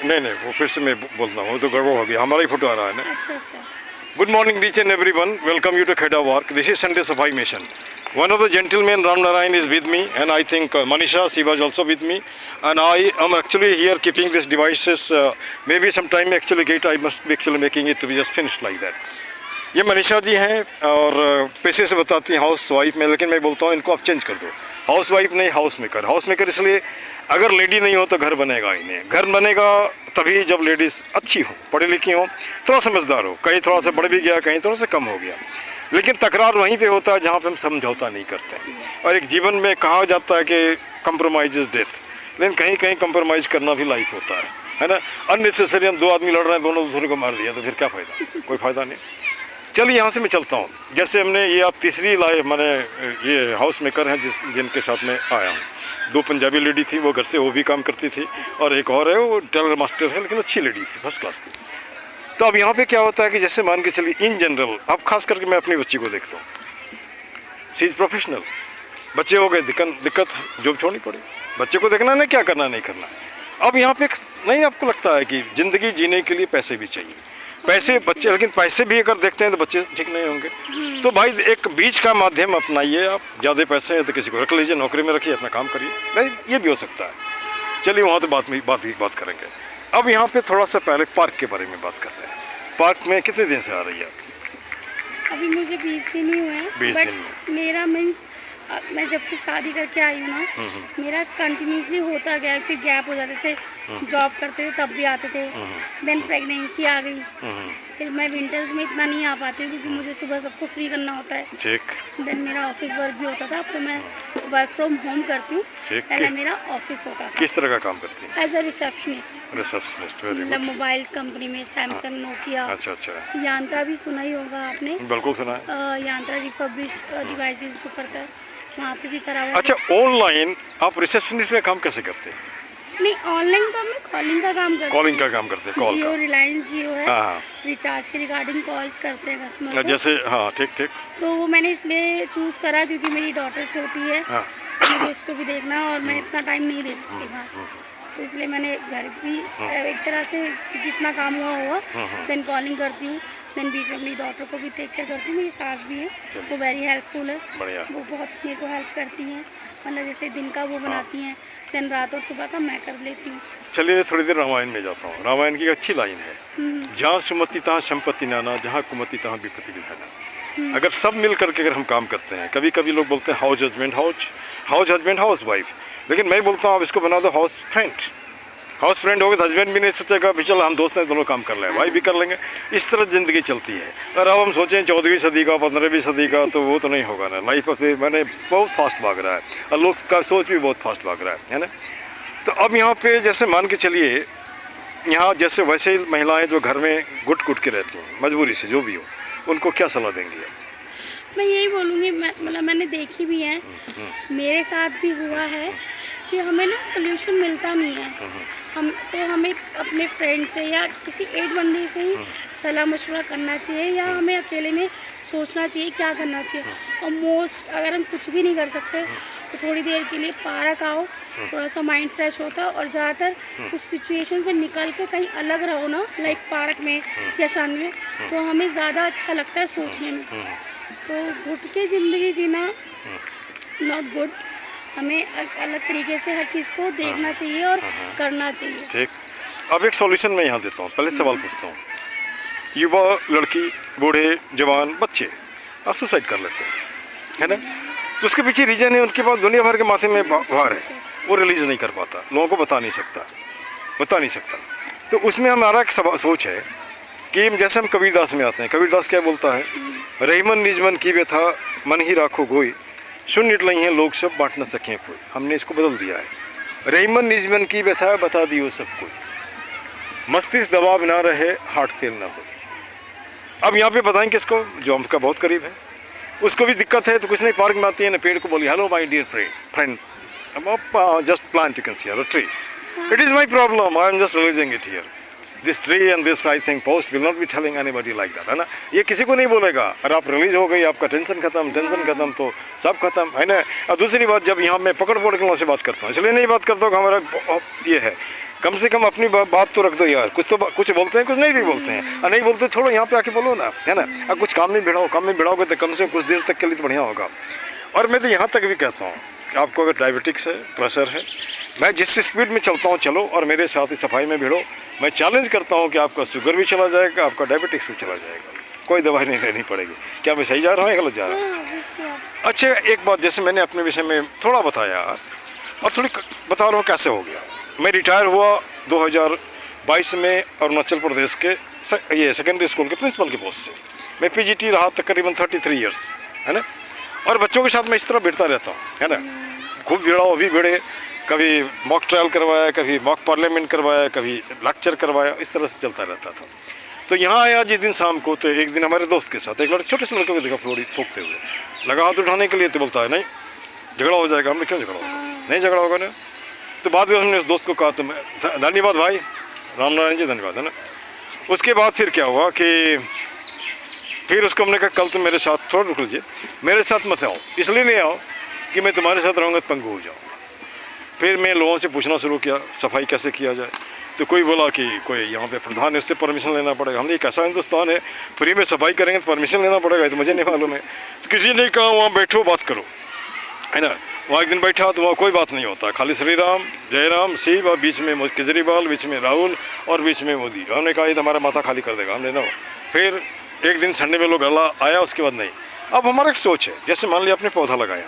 नहीं वो फिर से मैं बोलता हूँ, तो गड़बड़ हो गया, हमारा ही फोटो आ रहा है ना। अच्छा। Good morning, each and everyone. Welcome you to Kheda Walk. This is Sunday Safai Mission. One of the gentlemen, Ram Narayan, is with me, and I think Manisha, she was also with me. And I am actually here keeping these devices. Maybe some time actually get, I must be actually making it to be just finished like that. ये मनीषा जी हैं और पैसे से बताती हैं house wife में, लेकिन मैं बोलता हूँ इनको आप चेंज कर दो, हाउस वाइफ नहीं हाउस मेकर। हाउस मेकर इसलिए, अगर लेडी नहीं हो तो घर बनेगा ही नहीं। घर बनेगा तभी जब लेडीज़ अच्छी हो, पढ़ी लिखी हो, थोड़ा समझदार हो, कहीं थोड़ा सा बढ़ भी गया, कहीं थोड़ा सा कम हो गया। लेकिन तकरार वहीं पे होता है जहाँ पे हम समझौता नहीं करते हैं। और एक जीवन में कहा जाता है कि कंप्रोमाइज इज़ डेथ, लेकिन कहीं कहीं कंप्रोमाइज़ करना भी लाइफ होता है ना। अननेसेसरी हम दो आदमी लड़ रहे हैं, दोनों दूसरे को मार दिया, तो फिर क्या फ़ायदा, कोई फ़ायदा नहीं। चलिए यहाँ से मैं चलता हूँ। जैसे हमने ये आप तीसरी लाइफ मैंने ये हाउस मेकर हैं जिनके साथ में आया हूँ। दो पंजाबी लेडी थी, वो घर से वो भी काम करती थी, और एक और है वो टेलर मास्टर है, लेकिन अच्छी लेडी थी, फर्स्ट क्लास थी। तो अब यहाँ पे क्या होता है कि जैसे मान के चलिए इन जनरल, अब खास करके मैं अपनी बच्ची को देखता हूँ, सी इज़ प्रोफेशनल। बच्चे हो गए, दिक्कत जॉब छोड़नी पड़ी, बच्चे को देखना नहीं क्या करना नहीं करना। अब यहाँ पे नहीं आपको लगता है कि ज़िंदगी जीने के लिए पैसे भी चाहिए, पैसे बच्चे, लेकिन पैसे भी अगर देखते हैं तो बच्चे ठीक नहीं होंगे। तो भाई एक बीच का माध्यम अपनाइए। आप ज़्यादा पैसे हैं तो किसी को रख लीजिए, नौकरी में रखिए, अपना काम करिए, भाई ये भी हो सकता है। चलिए वहाँ तो बात करेंगे। अब यहाँ पे थोड़ा सा पहले पार्क के बारे में बात करते हैं। पार्क में कितने दिन से आ रही है आप? अभी मुझे 20 दिन ही हुए हैं। 20 दिन में मेरा मीन्स मैं जब से शादी करके आई हूँ ना, मेरा कंटिन्यूसली होता गया, फिर गैप हो जाते थे, जॉब करते थे तब भी आते थे, देन प्रेगनेंसी आ गई, फिर मैं विंटर्स में इतना नहीं आ पाती हूँ क्योंकि मुझे सुबह सबको फ्री करना होता है। ठीक। देन मेरा ऑफिस वर्क भी होता था, अब तो मैं वर्क फ्रॉम होम करती हूँ, पहले मेरा ऑफिस होता था। किस तरह का काम करती हैं? As a receptionist. मतलब मोबाइल कंपनी में, सैमसंग, नोकिया। अच्छा। यांत्रा भी सुना ही होगा आपने? बिल्कुल सुना है। यांत्रा रिफर्बिश डिवाइसेस जो करता है, वहाँ पे भी करा हुआ है। अच्छा, ऑनलाइन आप रिसेप्शनिस्ट का काम कैसे करते हैं? नहीं, ऑनलाइन तो मैं कॉलिंग का काम करते हैं। कॉलिंग का काम करते हैं, कॉल जियो, का। रिलायंस जियो है, हाँ। रिचार्ज के रिगार्डिंग कॉल्स करते हैं कस्टमर को। जैसे हाँ, ठीक। तो वो मैंने इसलिए चूज़ करा क्योंकि मेरी डॉटर छोटी है, हाँ। मुझे उसको भी देखना और मैं इतना टाइम नहीं दे सकती बाहर, तो इसलिए मैंने घर भी एक तरह से जितना काम हुआ देन कॉलिंग करती हूँ, देन बीच में अपनी डॉटर को भी टेक केयर करती हूँ। मेरी सास भी है, वो वेरी हेल्पफुल है, वो बहुत मेरे को हेल्प करती हैं, मतलब जैसे दिन का वो बनाती हैं, देन रात और सुबह का मैं कर लेती हूँ। चलिए थोड़ी देर रामायण में जाता हूँ। रामायण की अच्छी लाइन है, जहाँ सुमति तहाँ संपत्ति नाना, जहाँ कुमति तहाँ विपत्ति विधाना। अगर सब मिल करके अगर हम काम करते हैं, कभी लोग बोलते हैं हाउस हस्बैंड हाउस वाइफ, लेकिन मैं बोलता हूँ आप इसको बना दो हाउस फ्रेंड हो गए तो हस्बैंड भी नहीं सोचेगा भी चलो हम दोस्त हैं दोनों काम कर लें, वाइफ भी कर लेंगे। इस तरह ज़िंदगी चलती है। और अब हम सोचें 14वीं सदी का, 15वीं सदी का, तो वो तो नहीं होगा ना। लाइफ पे मैंने बहुत फास्ट भाग रहा है और लोग का सोच भी बहुत फास्ट भाग रहा है ना। तो अब यहाँ पे जैसे मान के चलिए, यहाँ जैसे वैसे ही महिलाएँ जो घर में घुट के रहती हैं मजबूरी से, जो भी हो, उनको क्या सलाह देंगी आप? मैं यही बोलूँगी, मतलब मैंने देखी भी है, मेरे साथ भी हुआ है कि हमें ना सोल्यूशन मिलता नहीं है। हमें अपने फ्रेंड से या किसी एक बंदे से ही सलाह मशवरा करना चाहिए, या हमें अकेले में सोचना चाहिए क्या करना चाहिए। और अगर हम कुछ भी नहीं कर सकते तो थोड़ी देर के लिए पार्क आओ, थोड़ा सा माइंड फ्रेश होता है, और ज़्यादातर उस सिचुएशन से निकल के कहीं अलग रहो ना, लाइक पार्क में या शांति में, तो हमें ज़्यादा अच्छा लगता है सोचने में। तो घुट के ज़िंदगी जीना नॉट गुड, हमें अलग तरीके से हर चीज़ को देखना चाहिए और करना चाहिए। ठीक। अब एक सॉल्यूशन मैं यहाँ देता हूँ। पहले सवाल पूछता हूँ, युवा, लड़की, बूढ़े, जवान, बच्चे सुसाइड कर लेते हैं, है ना? तो उसके पीछे रीज़न है, उनके पास दुनिया भर के माथे में भार है, वो रिलीज नहीं कर पाता, लोगों को बता नहीं सकता। तो उसमें हमारा एक सोच है कि जैसे हम कबीरदास में आते हैं, कबीरदास क्या बोलता है, रहीमन निजमन की व्यथा मन ही राखो गोई, सुन निटलई हैं लोग सब बांट न सकें कोई। हमने इसको बदल दिया है, रहीमन निजमन की व्यथा बता दियो सब कोई, मस्तिष्क दबाव ना रहे, हार्ट फेल ना हो। अब यहाँ पे बताएं किसको, जो हमका बहुत करीब है, उसको भी दिक्कत है, तो कुछ नहीं, पार्क में आती है ना, पेड़ को बोली hello my dear friend, just plant you can see a tree, it is my problem, I am just releasing it here, this tree and this I think post will not be telling anybody like that, है ना। ये किसी को नहीं बोलेगा। और आप release हो गई, आपका टेंशन खत्म तो सब खत्म, है ना। और दूसरी बात, जब यहाँ मैं पकड़ के लोगों से बात करता हूँ, इसलिए नहीं बात करता हूँ कि हमारा ये है, कम से कम अपनी बात तो रख दो यार। कुछ तो कुछ बोलते हैं, कुछ नहीं भी बोलते हैं, और नहीं बोलते छोड़ो, यहाँ पे आके बोलो ना, है ना। अब कुछ काम में भिड़ाओगे तो कम से कम कुछ देर तक के लिए तो बढ़िया होगा। और मैं तो यहाँ तक भी कहता हूँ कि आपको अगर डायबिटिक्स है, प्रेशर है, मैं जिस स्पीड में चलता हूँ चलो, और मेरे साथ ही सफाई में भिड़ो। मैं चैलेंज करता हूँ कि आपका शुगर भी चला जाएगा, आपका डायबिटिक्स भी चला जाएगा, कोई दवाई नहीं लेनी पड़ेगी। क्या मैं सही जा रहा हूँ या गलत जा रहा हूँ? अच्छा, एक बात, जैसे मैंने अपने विषय में थोड़ा बताया और थोड़ी बता रहा हूँ कैसे हो गया। मैं रिटायर हुआ 2022 में अरुणाचल प्रदेश के ये सेकेंडरी स्कूल के प्रिंसिपल के पोस्ट से। मैं पीजीटी रहा तकरीबन 33 ईयर्स, है ना। और बच्चों के साथ मैं इस तरह भिड़ता रहता हूँ, है ना। खूब भिड़ा, अभी भिड़े, कभी मॉक ट्रायल करवाया, कभी मॉक पार्लियामेंट करवाया, कभी लेक्चर करवाया, इस तरह से चलता रहता था। तो यहाँ आया जिस दिन शाम को, तो एक दिन हमारे दोस्त के साथ एक लड़के, छोटे से लड़के को देखा फ्लोरी फूकते हुए, लगा हाथ उठाने के लिए, तो बोलता है नहीं झगड़ा हो जाएगा। हमने क्यों झगड़ा होगा? नहीं झगड़ा होगा ना। तो बाद में हमने उस दोस्त को कहा, तो मैं धन्यवाद भाई, राम नारायण जी धन्यवाद, है ना। उसके बाद फिर क्या हुआ कि फिर उसको हमने कहा कल तुम मेरे साथ, थोड़ा रुक लीजिए, मेरे साथ मत आओ, इसलिए नहीं आओ कि मैं तुम्हारे साथ रहूँगा तो पंगु हो जाऊँगा। फिर मैं लोगों से पूछना शुरू किया सफाई कैसे किया जाए। तो कोई बोला कि कोई यहाँ पे प्रधान है, उससे परमिशन लेना पड़ेगा। हमने एक ऐसा हिंदुस्तान है, फ्री में सफाई करेंगे तो परमिशन लेना पड़ेगा, तो मुझे नहीं मालूम है। तो किसी ने कहा वहाँ बैठो बात करो, है ना। वहाँ एक दिन बैठा तो वहाँ कोई बात नहीं होता, खाली श्री राम, जयराम, शिव, और बीच में केजरीवाल, बीच में राहुल, और बीच में मोदी। हमने कहा ये तो हमारा माथा खाली कर देगा, हमने ना। फिर एक दिन संडे में लोग गला आया, उसके बाद नहीं। अब हमारा एक सोच है, जैसे मान लिया आपने पौधा लगाया,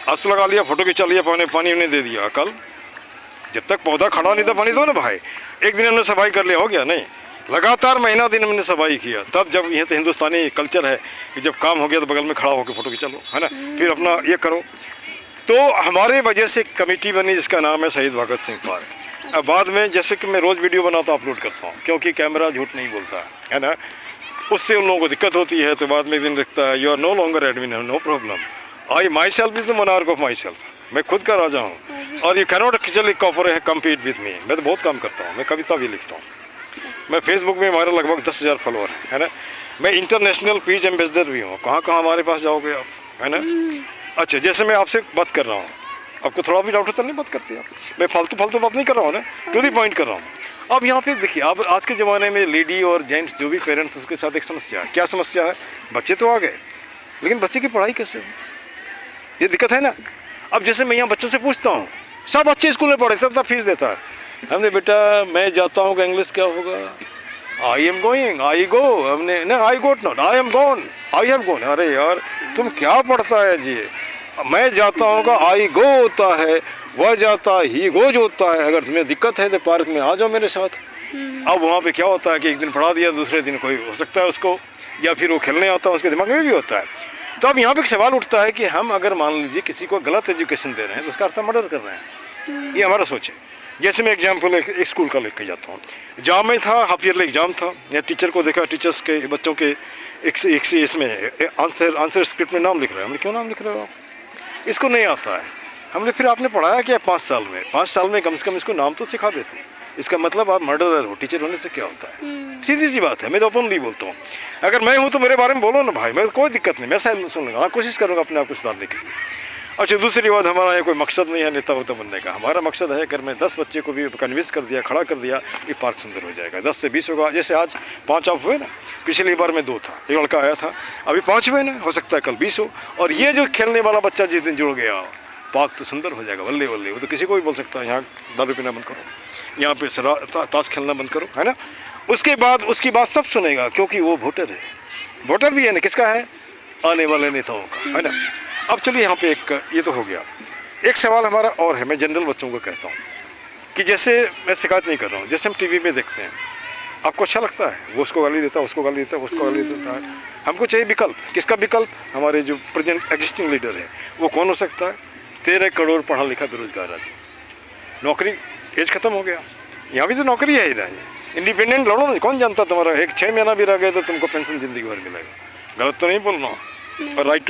आज तो लगा लिया, फोटो खिंचा लिया, पानी उन्हें दे दिया, कल जब तक पौधा खड़ा नहीं था पानी दो ना भाई। एक दिन हमने सफाई कर लिया, हो गया? नहीं, लगातार महीना दिन हमने सफाई किया। तब जब यह तो हिंदुस्तानी कल्चर है कि जब काम हो गया तो बगल में खड़ा होकर फोटो खिंचा लो, है ना, फिर अपना ये करो। तो हमारे वजह से कमेटी बनी जिसका नाम है शहीद भगत सिंह पार्क। अब बाद में जैसे कि मैं रोज़ वीडियो बनाता हूँ, अपलोड करता हूँ, क्योंकि कैमरा झूठ नहीं बोलता है ना, उससे उन लोगों को दिक्कत होती है। तो बाद में एक दिन लिखता है you are no longer admin, no problem, I myself is the monarch of myself, मैं खुद का राजा हूँ, और you cannot actually compete with me. मैं तो बहुत काम करता हूँ, मैं कविता भी लिखता हूँ, मैं फेसबुक में हमारे लगभग 10,000 फॉलोअर हैं, है ना। मैं इंटरनेशनल पीस एम्बेसडर भी हूँ, कहाँ कहाँ हमारे पास जाओगे आप, है ना। अच्छा, जैसे मैं आपसे बात कर रहा हूँ, आपको थोड़ा भी डाउट होता नहीं बात करते आप, मैं फालतू बात नहीं कर रहा हूँ ना, टू दी पॉइंट कर रहा हूँ। अब यहाँ पे देखिए, अब आज के ज़माने में लेडी और जेंट्स जो भी पेरेंट्स, उसके साथ एक समस्या है। क्या समस्या है? बच्चे तो आ गए, लेकिन बच्चे की पढ़ाई कैसे हो, ये दिक्कत है ना। अब जैसे मैं यहाँ बच्चों से पूछता हूँ, सब बच्चे स्कूल में पढ़े, सब फीस देता है। हमने बेटा मैं जाता हूँ, इंग्लिश क्या होगा? I am going, I go, हमने ना I got not, I am gone, I have gone. अरे यार तुम क्या पढ़ता है जी? मैं जाता हूँ का आई गो होता है, वह जाता ही गोज होता है। अगर तुम्हें दिक्कत है तो पार्क में आ जाओ मेरे साथ। अब वहाँ पे क्या होता है कि एक दिन पढ़ा दिया, दूसरे दिन कोई हो सकता है उसको, या फिर वो खेलने आता है, उसके दिमाग में भी होता है। तो अब यहाँ पे एक सवाल उठता है कि हम अगर मान लीजिए किसी को गलत एजुकेशन दे रहे हैं तो उसका अर्थ मर्डर कर रहे हैं। ये हमारा सोच है। जैसे मैं एग्जाम्पल एक स्कूल का लेकर जाता हूँ, जहाँ में था हाफ ईयरली एग्जाम था, या टीचर को देखा, टीचर्स के बच्चों के एक से इसमें आंसर स्क्रिप्ट में नाम लिख रहे हैं। हमने क्यों नाम लिख रहे हो आप? इसको नहीं आता है। हमने फिर आपने पढ़ाया क्या 5 साल में? 5 साल में कम से कम इसको नाम तो सिखा देते हैं। इसका मतलब आप मर्डरर हो। टीचर होने से क्या होता है? सीधी सी बात है, मैं तो ओपनली बोलता हूँ। अगर मैं हूँ तो मेरे बारे में बोलो ना भाई, मैं कोई दिक्कत नहीं, मैं साइलेंस सुन लूँगा, कोशिश करूँगा अपने आप को सुधारने के लिए। अच्छा, दूसरी बात, हमारा ये कोई मकसद नहीं है नेता वोता बनने का। हमारा मकसद है अगर मैं 10 बच्चे को भी कन्विंस कर दिया, खड़ा कर दिया, ये पार्क सुंदर हो जाएगा। 10 से 20 होगा। जैसे आज 5 आप हुए ना, पिछली बार में 2 था, एक लड़का आया था, अभी 5 हुए ना, हो सकता है कल 20 हो। और ये जो खेलने वाला बच्चा जिस दिन जुड़ गया, पार्क तो सुंदर हो जाएगा, बल्ले बल्ले। वो तो किसी को भी बोल सकता है यहाँ दारू पीना बंद करो, यहाँ पे ताश खेलना बंद करो, है ना। उसके बाद उसकी बात सब सुनेगा, क्योंकि वो वोटर है। वोटर भी है ना, किसका है? आने वाले नेताओं का, है ना। अब चलिए यहाँ पे एक ये तो हो गया। एक सवाल हमारा और है, मैं जनरल बच्चों को कहता हूँ कि जैसे मैं शिकायत नहीं कर रहा हूँ, जैसे हम टीवी में देखते हैं, आपको अच्छा लगता है, वो उसको गाली देता है, उसको गाली देता है, उसको गाली देता है। हमको चाहिए विकल्प। किसका विकल्प? हमारे जो प्रेजेंट एग्जिस्टिंग लीडर है, वो कौन हो सकता है? 13 करोड़ पढ़ा लिखा बेरोजगार आदमी। नौकरी एज खत्म हो गया, यहाँ भी तो नौकरी है ही नहीं। इंडिपेंडेंट लड़ो ना, कौन जानता तुम्हारा 6 महीना भी रह गए तो तुमको पेंशन जिंदगी भर मिलेगा। गलत तो नहीं बोल रहा हूँ। और राइट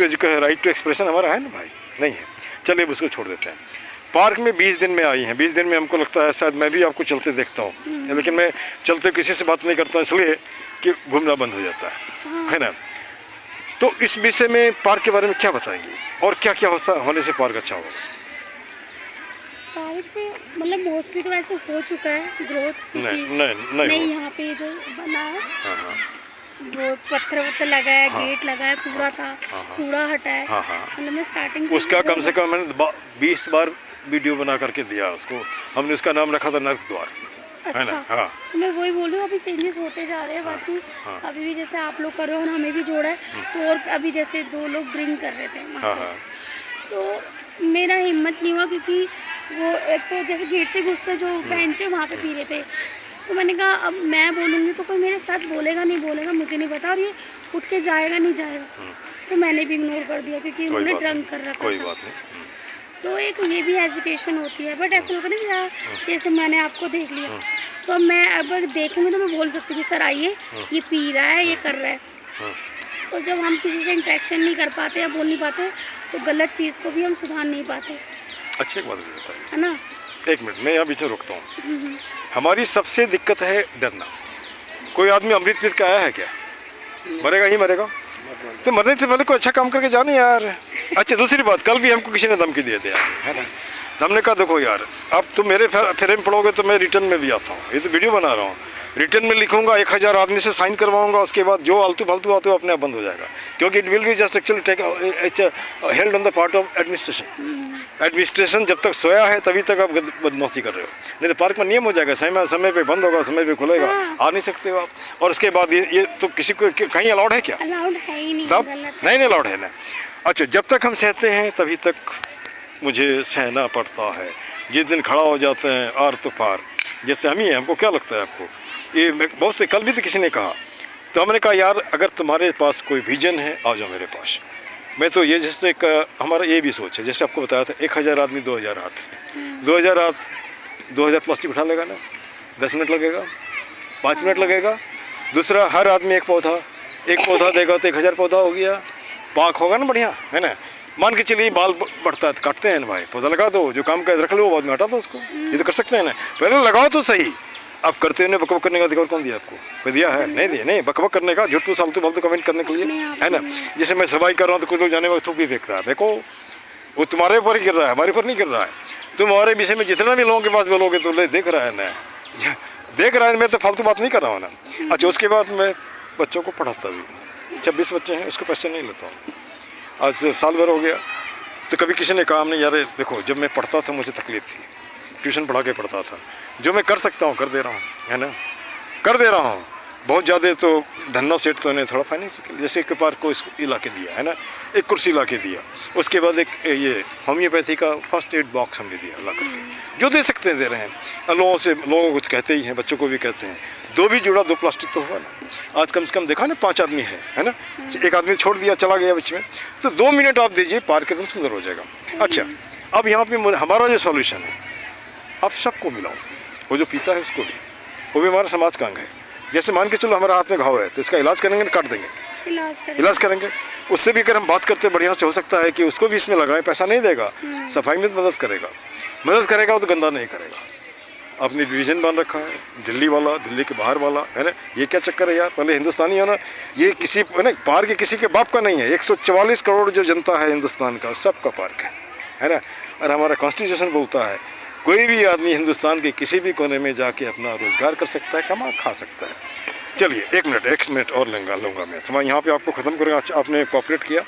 टू एक्सप्रेशन हमारा है ना भाई? नहीं है। चलिए अब उसको छोड़ देते हैं। पार्क में 20 दिन में आई हैं। 20 दिन में हमको लगता है शायद मैं भी आपको चलते देखता हूँ, लेकिन मैं चलते किसी से बात नहीं करता इसलिए कि घूमना बंद हो जाता है ना। तो इस विषय में पार्क के बारे में क्या बताएंगी, और क्या क्या होने से पार्क अच्छा होगा? पार्क पार्क पे मतलब मोस्टली तो ऐसे हो चुका है ग्रोथ, नहीं हो। यहाँ पे जो बना है हाँ हाँ वो पत्थर वत्थर लगा है, हाँ। गेट लगा है, कूड़ा था, हाँ, हाँ। कूड़ा हटा है। हाँ हाँ मतलब मैं स्टार्टिंग उसका कम से कम मैंने 20 बार वीडियो बना करके दिया उसको। हमने उसका नाम रखा था नर्क द्वार, है ना। अच्छा, हाँ तो मैं वही बोल रही हूँ, अभी चेंजेस होते जा रहे हैं। बाकी हाँ। अभी भी जैसे आप लोग कर रहे हो और हमें भी जोड़ा है, तो और अभी जैसे 2 लोग ड्रिंक कर रहे थे वहाँ हाँ पे, हाँ तो मेरा हिम्मत नहीं हुआ क्योंकि वो एक तो जैसे गेट से घुसते जो बेंच है वहाँ पे पी रहे थे, तो मैंने कहा अब मैं बोलूँगी तो कोई मेरे साथ बोलेगा नहीं बोलेगा मुझे नहीं पता, और ये उठ के जाएगा नहीं जाएगा, तो मैंने भी इग्नोर कर दिया क्योंकि कोई उन्होंने बात ड्रंक नहीं, कर रखा कोई था। बात नहीं। तो एक ये भी हेजिटेशन होती है, बट ऐसा लगता नहीं कि जैसे मैंने आपको देख लिया तो अब मैं अब देखूँगी तो मैं बोल सकती हूँ कि सर आइए ये पी रहा है, ये कर रहा है। तो जब हम किसी से इंटरेक्शन नहीं कर पाते या बोल नहीं पाते तो गलत चीज़ को भी हम सुधार नहीं पाते, अच्छी बात है, है ना। एक मिनट मैं यहाँ बीच में रुकता हूँ। हमारी सबसे दिक्कत है डरना। कोई आदमी अमृत पीत के आया है क्या? मरेगा ही मरेगा। तो मरने से पहले कोई अच्छा काम करके जाने यार। अच्छा दूसरी बात, कल भी हमको किसी ने धमकी दिए थे यार, है ना। हमने कहा देखो यार अब तुम मेरे फेरे में पड़ोगे तो मैं रिटर्न में भी आता हूँ, ये तो वीडियो बना रहा हूँ, रिटर्न में लिखूंगा 1000 आदमी से साइन करवाऊंगा, उसके बाद जो आलतू फालतू आते हो अपने आप बंद हो जाएगा, क्योंकि it will be just actually take held on the part of administration. Administration जब तक सोया है तभी तक आप बदमाशी कर रहे हो, नहीं तो पार्क में नियम हो जाएगा, समय पे बंद होगा, समय पे खुलेगा, आ नहीं सकते हो आप। और उसके बाद ये तो किसी को कहीं अलाउड है क्या? अलाउड है ही नहीं, तब गलत नहीं अलाउड है ना। अच्छा जब तक हम सहते हैं तभी तक मुझे सहना पड़ता है, जिस दिन खड़ा हो जाते हैं आर तो पार, जैसे हम ही हैं। हमको क्या लगता है आपको ये बहुत से कल भी तो किसी ने कहा, तो हमने कहा यार अगर तुम्हारे पास कोई विजन है आ जाओ मेरे पास। मैं तो ये जैसे हमारा ये भी सोच है, जैसे आपको बताया था 1000 आदमी 2000 हाथ, 2000 हाथ 2000 प्लास्टिक उठा लेगा ना, 10 मिनट लगेगा, 5 मिनट लगेगा। दूसरा हर आदमी एक पौधा देगा तो 1000 पौधा हो गया, पाक होगा ना बढ़िया, है ना। मान के चलिए बाल बढ़ता है तो काटते हैं ना भाई, पौधा लगा दो, जो काम कर रख लो बाद में हटा दो उसको, ये तो कर सकते हैं ना, पहले लगाओ तो सही। अब करते हैं बकबक करने का अधिकार कौन दिया आपको? कोई दिया है? नहीं दिया। नहीं बकबक करने का, झूठ फालतू फालतू कमेंट करने के लिए, है ना। जैसे मैं सफाई कर रहा हूँ तो कुछ लोग जाने वाले थूक भी फेंकता है, देखो वो तुम्हारे ऊपर ही गिर रहा है, हमारे ऊपर नहीं गिर रहा है। तुम्हारे विषय में जितना भी लोगों के पास बोलोगे तो देख रहा है ना, देख रहा है, मैं तो फालतू बात नहीं कर रहा हूँ ना। अच्छा उसके बाद मैं बच्चों को पढ़ाता भी, 26 बच्चे हैं, उसको पैसे नहीं लेता हूँ। आज साल भर हो गया, तो कभी किसी ने कहा नहीं यार देखो जब मैं पढ़ता था मुझे तकलीफ थी, ट्यूशन पढ़ा के पढ़ता था, जो मैं कर सकता हूँ कर दे रहा हूँ, है ना, कर दे रहा हूँ। बहुत ज़्यादा तो धन्ना सेठ तो ने थोड़ा फाइनेंस जैसे एक पार्क को इसको ला के दिया, है ना, एक कुर्सी ला के दिया, उसके बाद एक ये होम्योपैथी का फर्स्ट एड बॉक्स हमने दिया ला करके, जो दे सकते हैं दे रहे हैं। लोगों को कहते ही हैं, बच्चों को भी कहते हैं, 2 भी जुड़ा 2 प्लास्टिक तो हुआ ना। आज कम से कम देखा ना 5 आदमी है ना, एक आदमी छोड़ दिया चला गया बीच में, तो 2 मिनट आप दीजिए, पार्क एकदम सुंदर हो जाएगा। अच्छा अब यहाँ पे हमारा जो सॉल्यूशन है, आप सबको मिलाओ, वो जो पीता है उसको भी, वो भी हमारा समाज का अंग है। जैसे मान के चलो हमारा हाथ में घाव है तो इसका इलाज करेंगे ना, काट देंगे, इलाज करेंगे, उससे भी अगर हम बात करते बढ़िया से हो सकता है कि उसको भी इसमें लगाएं, पैसा नहीं देगा, सफाई में मदद करेगा वो तो गंदा नहीं करेगा। अपनी विजन बन रखा है, दिल्ली वाला, दिल्ली के बाहर वाला, है ना, ये क्या चक्कर है यार, पहले हिंदुस्तानी होना, ये किसी है ना पार्क के किसी के बाप का नहीं है, 144 करोड़ जो जनता है हिंदुस्तान का, सबका पार्क है ना। और हमारा कॉन्स्टिट्यूशन बोलता है कोई भी आदमी हिंदुस्तान के किसी भी कोने में जाके अपना रोजगार कर सकता है, कमा खा सकता है। चलिए एक मिनट और लूँगा मैं, तो मैं यहाँ पे आपको ख़त्म करूँगा। अच्छा आपने कॉपरेट किया,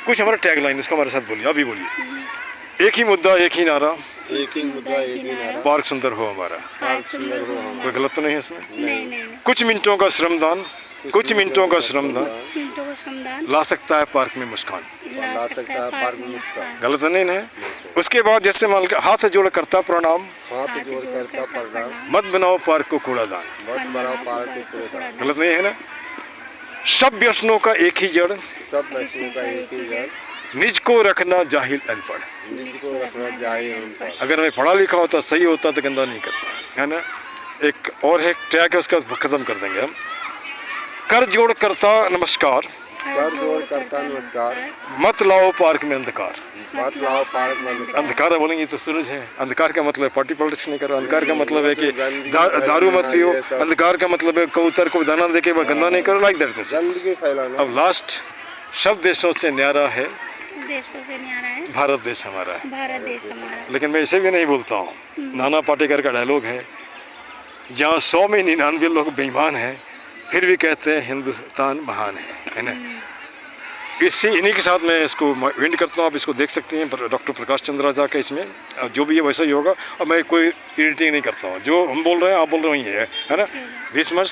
कुछ हमारा टैग लाइन उसका हमारे साथ बोलिए, अभी बोलिए। एक ही मुद्दा एक ही नारा, एक ही मुद्दा एक ही नारा, पार्क सुंदर हो हमारा, पार्क सुंदर हो हमारा। कोई गलत तो नहीं है इसमें? नहीं। कुछ मिनटों का श्रमदान ला सकता है पार्क में मुस्कान, ला सकता है पार्क में मुस्कान, गलत तो नहीं है। उसके बाद जैसे मान के हाथ जोड़ करता प्रणाम, हाथ जोड़ करता प्रणाम, मत बनाओ पार्क को कूड़ादान, मत बनाओ पार्क को कूड़ेदान, गलत नहीं है ना। सब व्यसनों का एक ही जड़, सब व्यसनों का एक ही जड़, निज को रखना जाहिल अनपढ़, निज को रखना जाहिल अनपढ़। अगर मैं पढ़ा लिखा होता सही होता तो गंदा नहीं करता, है ना। एक और है टैग है, उसका खत्म कर देंगे हम। कर जोड़ करता नमस्कार, कर जोड़ करता नमस्कार, मत लाओ पार्क में अंधकार, मत लाओ पार्क में अंधकार। अंधकार बोलेंगे तो सूरज है, अंधकार का मतलब पार्टी पॉलिटिक्स नहीं करो, अंधकार का मतलब है कि दारू मत पियो, अंधकार का मतलब है कबूतर को दाना देके गंदा नहीं करो, लाइक दैट। गंदगी फैलाना। अब लास्ट, सब देशों से न्यारा है देशों से नहीं आ रहा है, भारत देश हमारा है। भारत देश हमारा है। लेकिन मैं इसे भी नहीं बोलता हूँ, नाना पाटेकर का डायलॉग है, जहाँ 100 में 99 लोग बेईमान हैं फिर भी कहते हैं हिंदुस्तान महान है ना। इसी इन्हीं के साथ मैं इसको वेंड करता हूँ। आप इसको देख सकते हैं डॉक्टर प्रकाश चंद्र राजा का, इसमें जो भी है वैसा ही होगा, और मैं कोई एडिटिंग नहीं करता हूँ, जो हम बोल रहे हैं आप बोल रहे हैं वही है ना। This much,